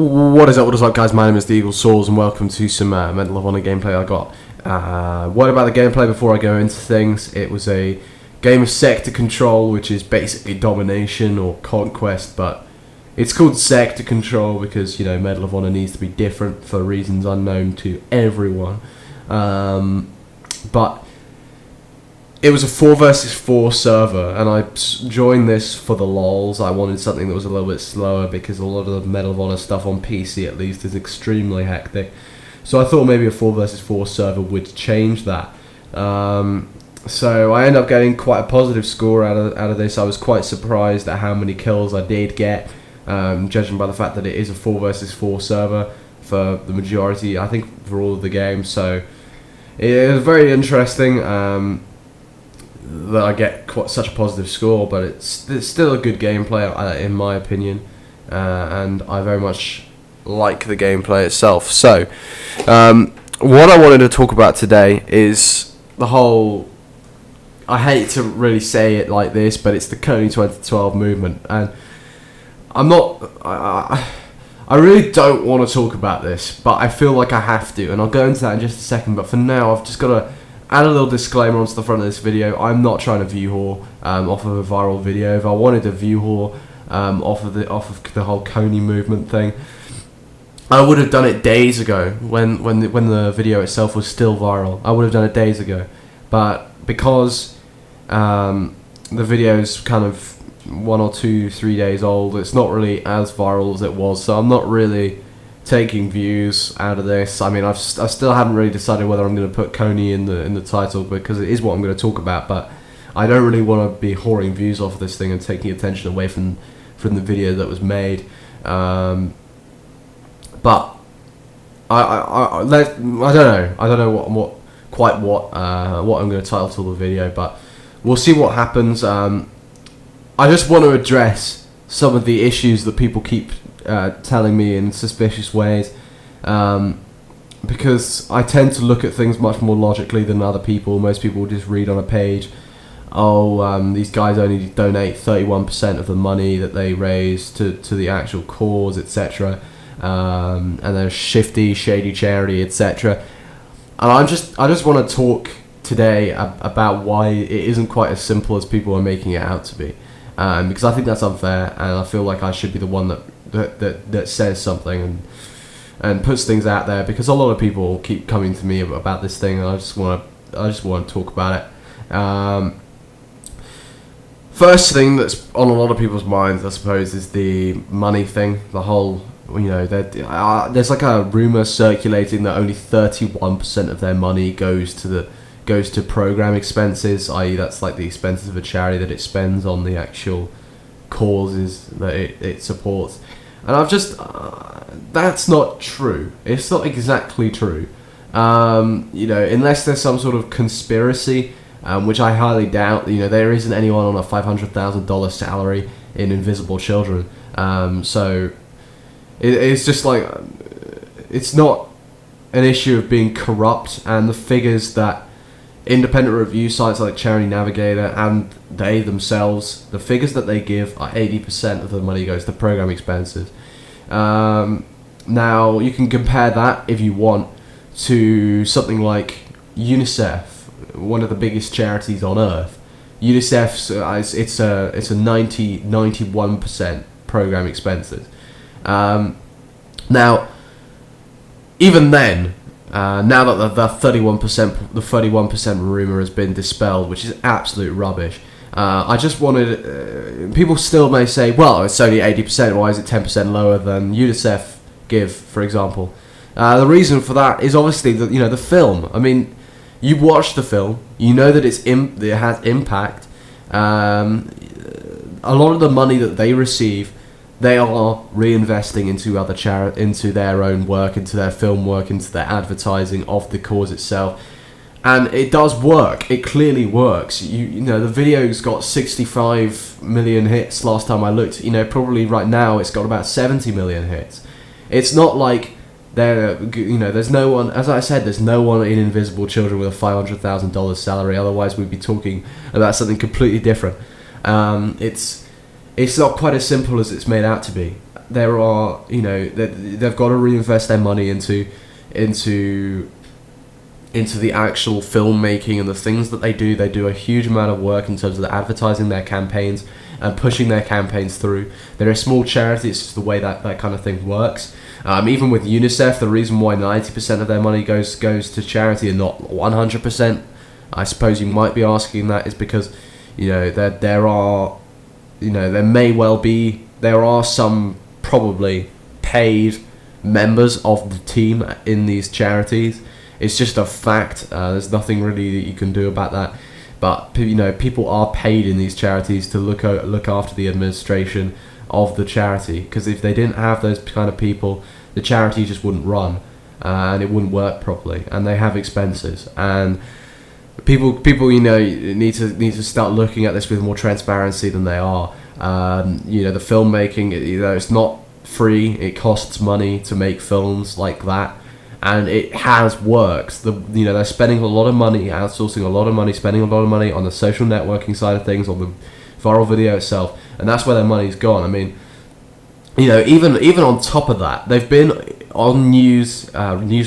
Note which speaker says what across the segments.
Speaker 1: What is up guys, my name is the Eagle Swords and welcome to some Medal of Honor gameplay I got. What about the gameplay before I go into things? It was a game of sector control, which is basically domination or conquest, but it's called sector control because, you know, Medal of Honor needs to be different for reasons unknown to everyone. But it was a 4 versus 4 server, and I joined this for the lols. I wanted something that was a little bit slower because a lot of the Medal of Honor stuff on PC, at least, is extremely hectic. So I thought maybe a 4 versus 4 server would change that. So I ended up getting quite a positive score out of this. I was quite surprised at how many kills I did get, judging by the fact that it is a 4 versus 4 server for the majority, I think, for all of the games. So it was very interesting. That I get such a positive score, but it's still a good gameplay in my opinion, and I very much like the gameplay itself. So what I wanted to talk about today is the whole, I hate to really say it like this, but it's the Kony 2012 movement, and I really don't want to talk about this, but I feel like I have to, and I'll go into that in just a second. But for now, I've just got to add a little disclaimer onto the front of this video. I'm not trying to view whore off of a viral video. If I wanted to view whore off of the whole Kony movement thing, I would have done it days ago when the video itself was still viral. I would have done it days ago, but because the video's kind of 1 or 2, 3 days old, it's not really as viral as it was. So I'm not really taking views out of this. I mean, I still haven't really decided whether I'm going to put Kony in the title, because it is what I'm going to talk about, but I don't really want to be whoring views off of this thing and taking attention away from the video that was made. But I don't know what I'm going to title the video, but we'll see what happens. I just want to address some of the issues that people keep telling me in suspicious ways, because I tend to look at things much more logically than other people. Most people just read on a page, these guys only donate 31% of the money that they raise to the actual cause, etc., and they're shady charity, etc. And I just want to talk today about why it isn't quite as simple as people are making it out to be, because I think that's unfair, and I feel like I should be the one that says something and puts things out there, because a lot of people keep coming to me about this thing, and I just want to talk about it. First thing that's on a lot of people's minds, I suppose, is the money thing. The whole, you know, there's like a rumor circulating that only 31% of their money goes to program expenses, i.e. that's like the expenses of a charity that it spends on the actual causes that it supports. And I've just that's not true. It's not exactly true. You know, unless there's some sort of conspiracy, which I highly doubt. You know, there isn't anyone on a $500,000 salary in Invisible Children. So it's just like, it's not an issue of being corrupt, and the figures that independent review sites like Charity Navigator and they themselves, the figures that they give are 80% of the money goes to program expenses. Now, you can compare that, if you want, to something like UNICEF, one of the biggest charities on earth. UNICEF's it's a 91% program expenses. Now, even then, now that the 31% rumor has been dispelled, which is absolute rubbish, I just wanted, people still may say, well, it's only 80%, why is it 10% lower than UNICEF give, for example? The reason for that is obviously the film. I mean, you watch the film, you know that it has impact. A lot of the money that they receive, they are reinvesting into their own work, into their film work, into their advertising of the cause itself, and it does work. It clearly works. You know, the video's got 65 million hits last time I looked. You know, probably right now it's got about 70 million hits. It's not like there's no one, as I said, there's no one in Invisible Children with a $500,000 salary. Otherwise, we'd be talking about something completely different. It's not quite as simple as it's made out to be. there are, they've got to reinvest their money into the actual filmmaking and the things that they do. They do a huge amount of work in terms of advertising their campaigns and pushing their campaigns through. They're a small charity. It's just the way that kind of thing works. Even with UNICEF, the reason why 90% of their money goes to charity and not 100%, I suppose you might be asking that, is because there are some probably paid members of the team in these charities. It's just a fact. There's nothing really that you can do about that. But people are paid in these charities to look after the administration of the charity, because if they didn't have those kind of people, the charity just wouldn't run, and it wouldn't work properly, and they have expenses, and people need to start looking at this with more transparency than they are. The filmmaking, it's not free. It costs money to make films like that, and it has worked. They're spending a lot of money, outsourcing a lot of money, spending a lot of money on the social networking side of things, on the viral video itself, and that's where their money's gone. I mean, even on top of that, they've been on news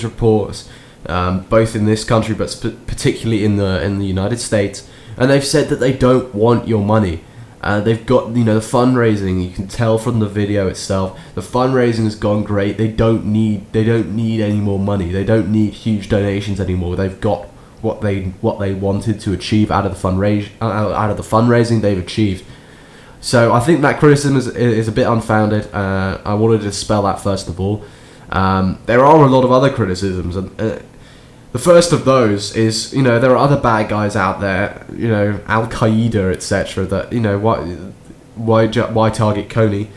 Speaker 1: reports, both in this country but particularly in the United States, and they've said that they don't want your money. They've got the fundraising. You can tell from the video itself, the fundraising has gone great. They don't need any more money. They don't need huge donations anymore. They've got what they wanted to achieve out of the fundraising. They've achieved. So I think that criticism is a bit unfounded. I wanted to dispel that first of all. There are a lot of other criticisms, and the first of those is, there are other bad guys out there, Al Qaeda, etc. That why target Coney?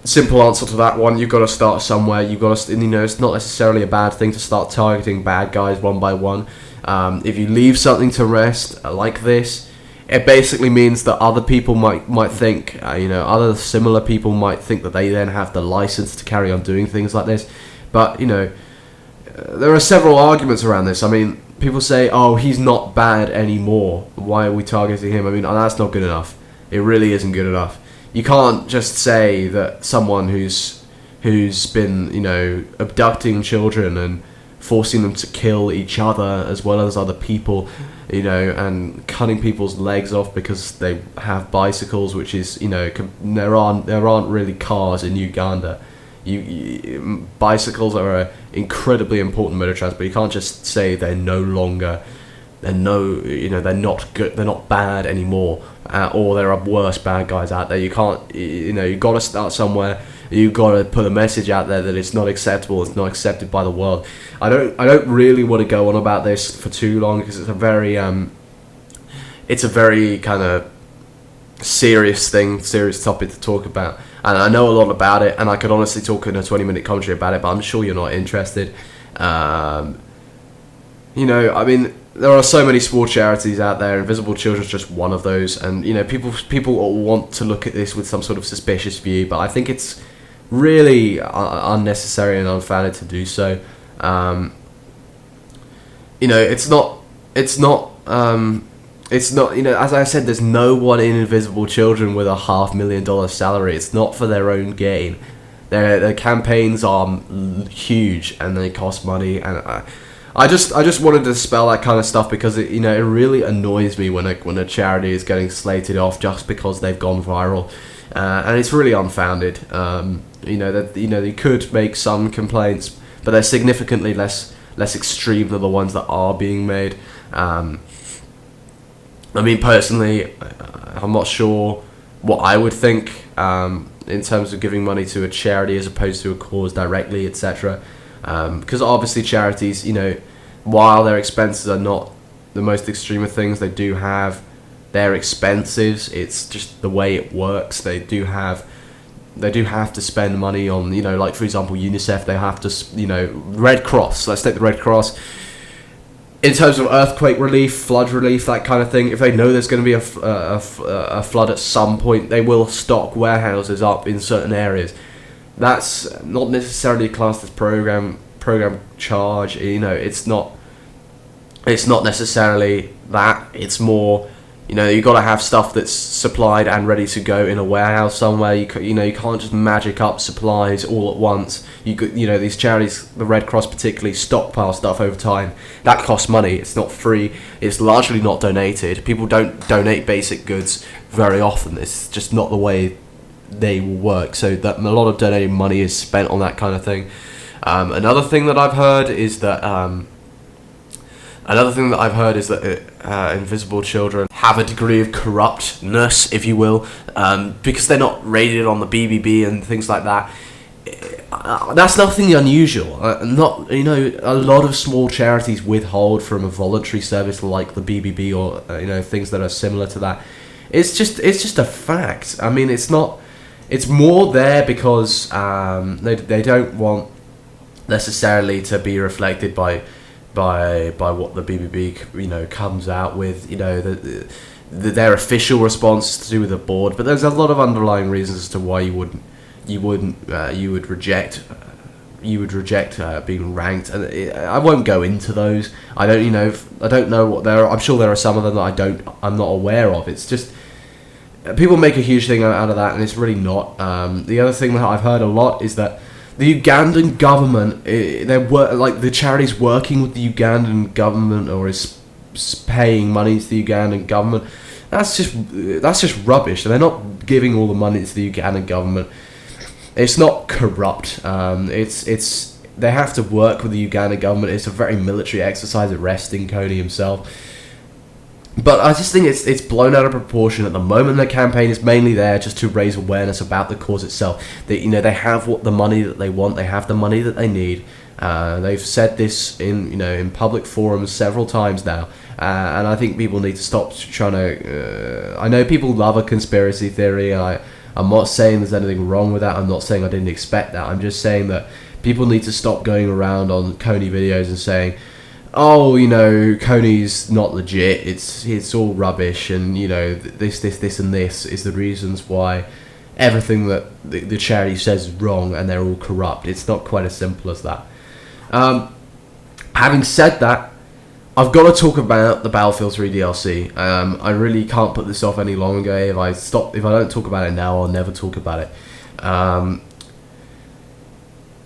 Speaker 1: Simple answer to that one: you've got to start somewhere. You've got to, it's not necessarily a bad thing to start targeting bad guys one by one. If you leave something to rest like this, it basically means that other people might think, other similar people might think that they then have the license to carry on doing things like this. But there are several arguments around this. I mean, people say, "Oh, he's not bad anymore. Why are we targeting him?" I mean, that's not good enough. It really isn't good enough. You can't just say that someone who's been, abducting children and forcing them to kill each other as well as other people, and cutting people's legs off because they have bicycles, which is, there aren't really cars in Uganda. Bicycles are an incredibly important mode of transport. You can't just say they're not good, they're not bad anymore, or there are worse bad guys out there. You can't, you got to start somewhere. You got to put a message out there that it's not acceptable. It's not accepted by the world. I don't really want to go on about this for too long, because it's a very kind of serious topic to talk about. And I know a lot about it, and I could honestly talk in a 20-minute commentary about it, but I'm sure you're not interested. I mean, there are so many small charities out there. Invisible Children's just one of those, and people want to look at this with some sort of suspicious view, but I think it's really unnecessary and unfounded to do so. It's not. As I said, there's no one in Invisible Children with a $500,000 salary. It's not for their own gain. Their campaigns are huge and they cost money. And I just wanted to dispel that kind of stuff, because it really annoys me when a charity is getting slated off just because they've gone viral, and it's really unfounded. You could make some complaints, but they're significantly less extreme than the ones that are being made. I mean, personally, I'm not sure what I would think in terms of giving money to a charity as opposed to a cause directly, etc. Because obviously charities, while their expenses are not the most extreme of things, they do have their expenses. It's just the way it works. They do have to spend money on, like for example, UNICEF. They have to, Red Cross. Let's take the Red Cross. In terms of earthquake relief, flood relief, that kind of thing, if they know there's going to be a flood at some point, they will stock warehouses up in certain areas. That's not necessarily classed as program charge. It's not necessarily that. It's more You know, you got to have stuff that's supplied and ready to go in a warehouse somewhere. You can't just magic up supplies all at once. These charities, the Red Cross particularly, stockpile stuff over time. That costs money. It's not free. It's largely not donated. People don't donate basic goods very often. It's just not the way they will work. So that a lot of donated money is spent on that kind of thing. Another thing that I've heard is that invisible children have a degree of corruptness, if you will, because they're not rated on the BBB and things like that. That's nothing unusual. A lot of small charities withhold from a voluntary service like the BBB or things that are similar to that. It's just a fact. I mean, it's not. It's more there because they don't want necessarily to be reflected by what the BBB comes out with, their official response to do with the board. But there's a lot of underlying reasons as to why you would reject being ranked, and I won't go into those. I don't know what there are. I'm sure there are some of them that I'm not aware of. It's just people make a huge thing out of that, and it's really not. The other thing that I've heard a lot is that the Ugandan government, the charity's working with the Ugandan government or is paying money to the Ugandan government. That's just rubbish. They're not giving all the money to the Ugandan government. It's not corrupt. They have to work with the Ugandan government. It's a very military exercise, arresting Kony himself. But I just think it's blown out of proportion at the moment. The campaign is mainly there just to raise awareness about the cause itself. They have the money that they want. They have the money that they need. They've said this in public forums several times now, and I think people need to stop trying to. I know people love a conspiracy theory, and I'm not saying there's anything wrong with that. I'm not saying I didn't expect that. I'm just saying that people need to stop going around on Kony videos and saying, oh, Kony's not legit, it's all rubbish, and, this and this is the reasons why everything that the charity says is wrong, and they're all corrupt. It's not quite as simple as that. Having said that, I've got to talk about the Battlefield 3 DLC. I really can't put this off any longer. If I don't talk about it now, I'll never talk about it.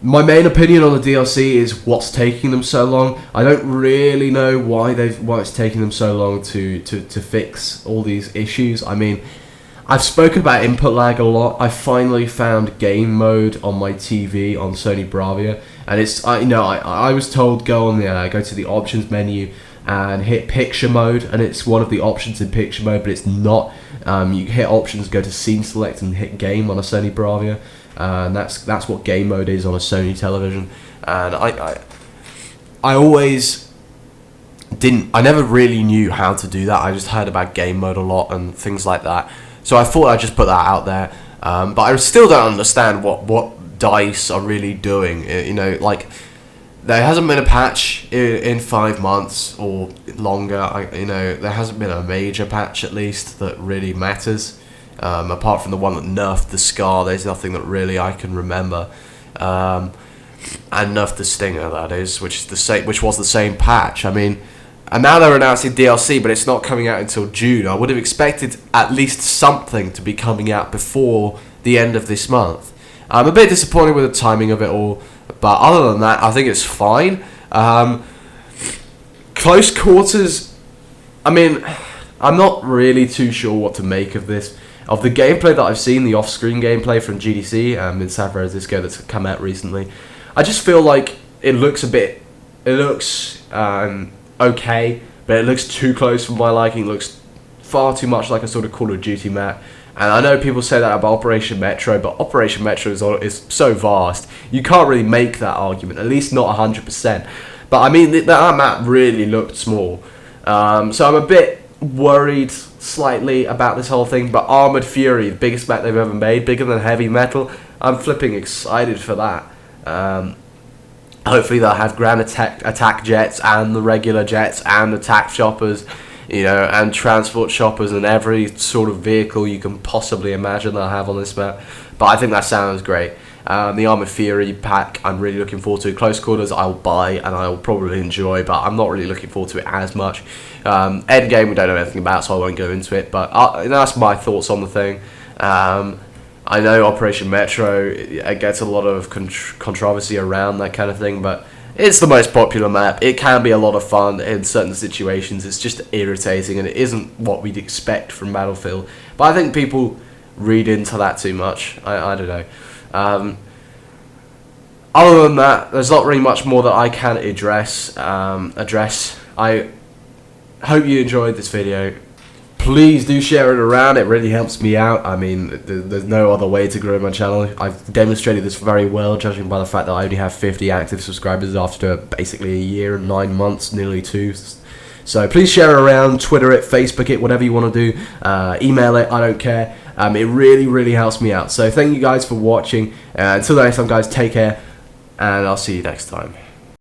Speaker 1: My main opinion on the DLC is what's taking them so long. I don't really know why it's taking them so long to fix all these issues. I mean, I've spoken about input lag a lot. I finally found game mode on my TV on Sony Bravia, and it's I was told go to the options menu and hit picture mode, and it's one of the options in picture mode, but it's not. You hit options, go to scene select, and hit game on a Sony Bravia. And that's what game mode is on a Sony television. And I always didn't. I never really knew how to do that. I just heard about game mode a lot and things like that. So I thought I'd just put that out there. But I still don't understand what DICE are really doing. There hasn't been a patch in 5 months or longer. There hasn't been a major patch, at least, that really matters. Apart from the one that nerfed the Scar, there's nothing that really I can remember. And nerfed the Stinger, that is, which was the same patch. I mean, and now they're announcing DLC, but it's not coming out until June. I would have expected at least something to be coming out before the end of this month. I'm a bit disappointed with the timing of it all, but other than that, I think it's fine. Close quarters, I mean, I'm not really too sure what to make of this. Of the gameplay that I've seen, the off-screen gameplay from GDC in San Francisco that's come out recently, I just feel like it looks okay, but it looks too close for my liking. It looks far too much like a sort of Call of Duty map. And I know people say that about Operation Metro, but Operation Metro is so vast, you can't really make that argument, at least not 100%. But I mean, that map really looked small. So I'm a bit worried slightly about this whole thing, but Armored Fury, the biggest map they've ever made, bigger than Heavy Metal, I'm flipping excited for that. Hopefully they'll have ground attack jets and the regular jets and attack choppers, and transport choppers and every sort of vehicle you can possibly imagine they'll have on this map. But I think that sounds great. The Armoured Fury pack, I'm really looking forward to. Close Quarters, I'll buy and I'll probably enjoy, but I'm not really looking forward to it as much. Endgame, we don't know anything about, so I won't go into it, but that's my thoughts on the thing. I know Operation Metro, it gets a lot of controversy around that kind of thing, but it's the most popular map. It can be a lot of fun in certain situations. It's just irritating, and it isn't what we'd expect from Battlefield. But I think people read into that too much. I don't know. Other than that, there's not really much more that I can address. I hope you enjoyed this video. Please do share it around, it really helps me out. I mean, there's no other way to grow my channel. I've demonstrated this very well, judging by the fact that I only have 50 active subscribers after basically a year and 9 months, nearly 2. So please share it around, Twitter it, Facebook it, whatever you want to do. Email it, I don't care. It really, really helps me out. So thank you guys for watching. Until the next time, guys, take care, and I'll see you next time.